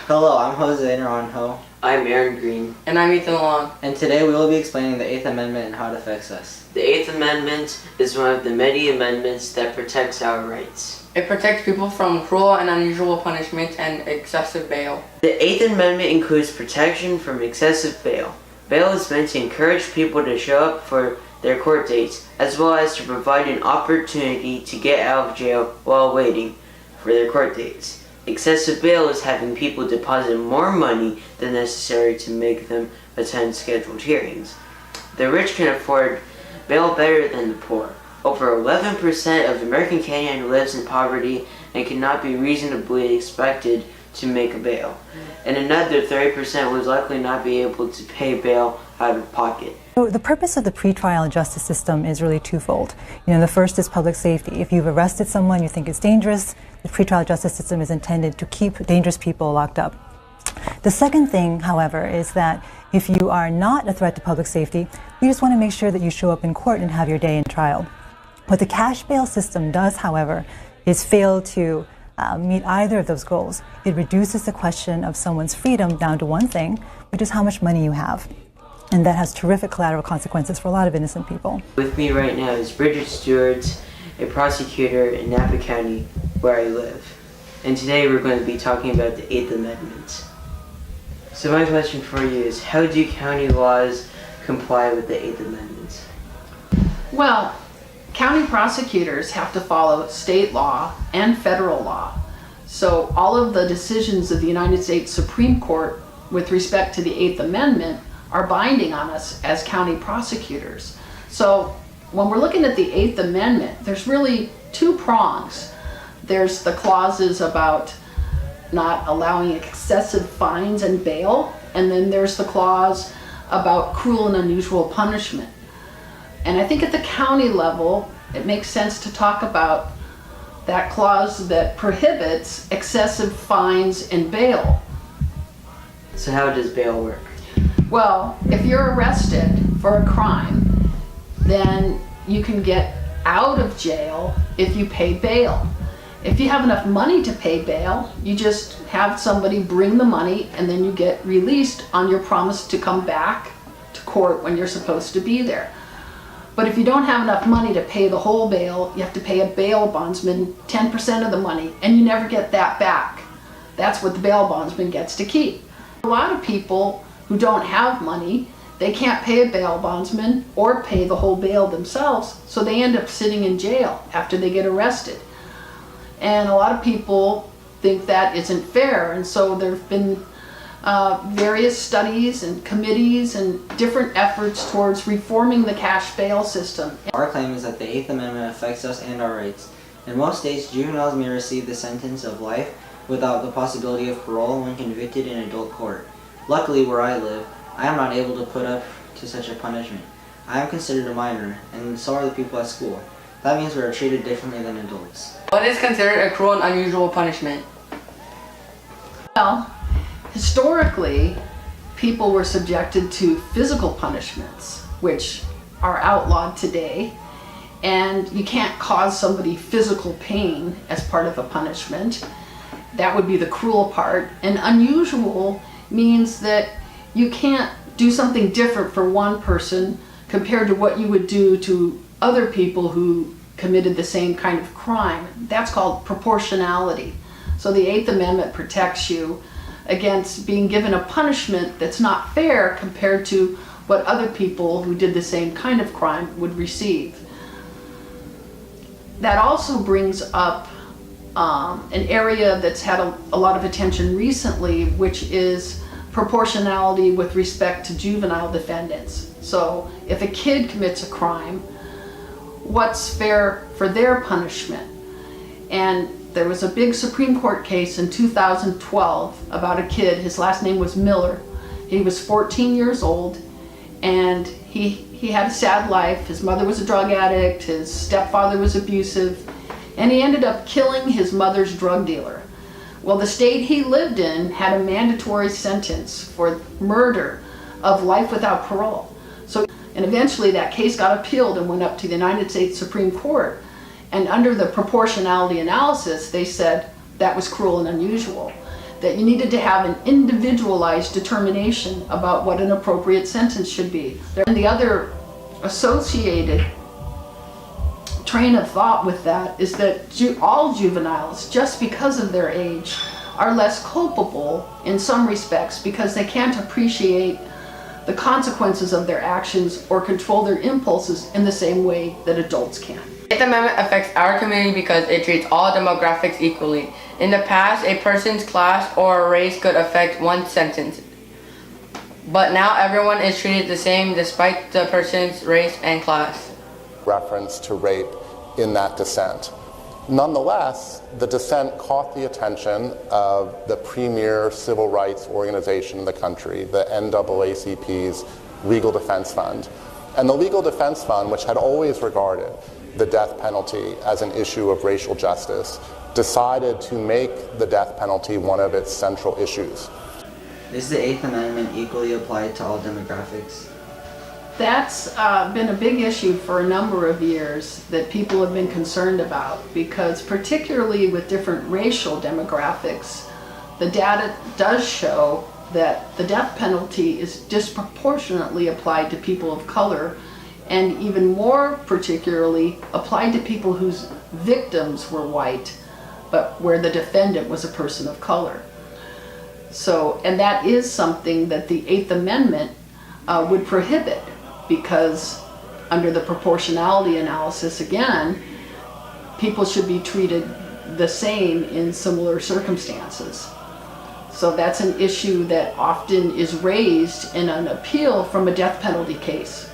Hello, I'm Jose Naranjo. I'm Aaron Green. And I'm Ethan Luong. And today we will be explaining the 8th Amendment and how it affects us. The 8th Amendment is one of the many amendments that protects our rights. It protects people from cruel and unusual punishment and excessive bail. The 8th Amendment includes protection from excessive bail. Bail is meant to encourage people to show up for their court dates, as well as to provide an opportunity to get out of jail while waiting for their court dates. Excessive bail is having people deposit more money than necessary to make them attend scheduled hearings. The rich can afford bail better than the poor. Over 11% of American Canadian lives in poverty and cannot be reasonably expected to make a bail. And another 30% would likely not be able to pay bail out of pocket. So the purpose of the pretrial justice system is really twofold. The first is public safety. If you've arrested someone you think is dangerous, the pretrial justice system is intended to keep dangerous people locked up. The second thing, however, is that if you are not a threat to public safety, we just want to make sure that you show up in court and have your day in trial. What the cash bail system does, however, is fail to meet either of those goals. It reduces the question of someone's freedom down to one thing, which is how much money you have. And that has terrific collateral consequences for a lot of innocent people. With me right now is Bridget Stewart, a prosecutor in Napa County, where I live. And today we're going to be talking about the 8th Amendment. So my question for you is, how do county laws comply with the 8th Amendment? Well, county prosecutors have to follow state law and federal law. So all of the decisions of the United States Supreme Court with respect to the 8th Amendment are binding on us as county prosecutors. So when we're looking at the 8th Amendment, there's really two prongs. There's the clauses about not allowing excessive fines and bail, and then there's the clause about cruel and unusual punishment. And I think at the county level, it makes sense to talk about that clause that prohibits excessive fines and bail. So how does bail work? Well, if you're arrested for a crime, then you can get out of jail if you pay bail. If you have enough money to pay bail, you just have somebody bring the money and then you get released on your promise to come back to court when you're supposed to be there. But if you don't have enough money to pay the whole bail, you have to pay a bail bondsman 10% of the money, and you never get that back. That's what the bail bondsman gets to keep. A lot of people who don't have money, they can't pay a bail bondsman or pay the whole bail themselves, so they end up sitting in jail after they get arrested. And a lot of people think that isn't fair, and so there have been various studies and committees and different efforts towards reforming the cash bail system. Our claim is that the 8th Amendment affects us and our rights. In most states, juveniles may receive the sentence of life without the possibility of parole when convicted in adult court. Luckily, where I live, I am not able to put up to such a punishment. I am considered a minor, and so are the people at school. That means we are treated differently than adults. What is considered a cruel and unusual punishment? Well, historically, people were subjected to physical punishments, which are outlawed today, and you can't cause somebody physical pain as part of a punishment. That would be the cruel part. And unusual means that you can't do something different for one person compared to what you would do to other people who committed the same kind of crime. That's called proportionality. So the 8th Amendment protects you against being given a punishment that's not fair compared to what other people who did the same kind of crime would receive. That also brings up an area that's had a lot of attention recently, which is proportionality with respect to juvenile defendants. So if a kid commits a crime, what's fair for their punishment? And there was a big Supreme Court case in 2012 about a kid. His last name was Miller. He was 14 years old, and he had a sad life. His mother was a drug addict, his stepfather was abusive, and he ended up killing his mother's drug dealer. Well, the state he lived in had a mandatory sentence for murder of life without parole. And eventually that case got appealed and went up to the United States Supreme Court. And under the proportionality analysis, they said that was cruel and unusual. that you needed to have an individualized determination about what an appropriate sentence should be. And the other associated train of thought with that is that all juveniles, just because of their age, are less culpable in some respects because they can't appreciate the consequences of their actions or control their impulses in the same way that adults can. The Eighth Amendment affects our community because it treats all demographics equally. In the past, a person's class or race could affect one sentence. But now everyone is treated the same despite the person's race and class. Reference to rape in that dissent. Nonetheless, the dissent caught the attention of the premier civil rights organization in the country, the NAACP's Legal Defense Fund. And the Legal Defense Fund, which had always regarded the death penalty as an issue of racial justice, decided to make the death penalty one of its central issues. Is the Eighth Amendment equally applied to all demographics? That's been a big issue for a number of years that people have been concerned about, because particularly with different racial demographics, the data does show that the death penalty is disproportionately applied to people of color, and even more particularly applied to people whose victims were white, but where the defendant was a person of color. So, and that is something that the Eighth Amendment would prohibit, because under the proportionality analysis, again, people should be treated the same in similar circumstances. So that's an issue that often is raised in an appeal from a death penalty case.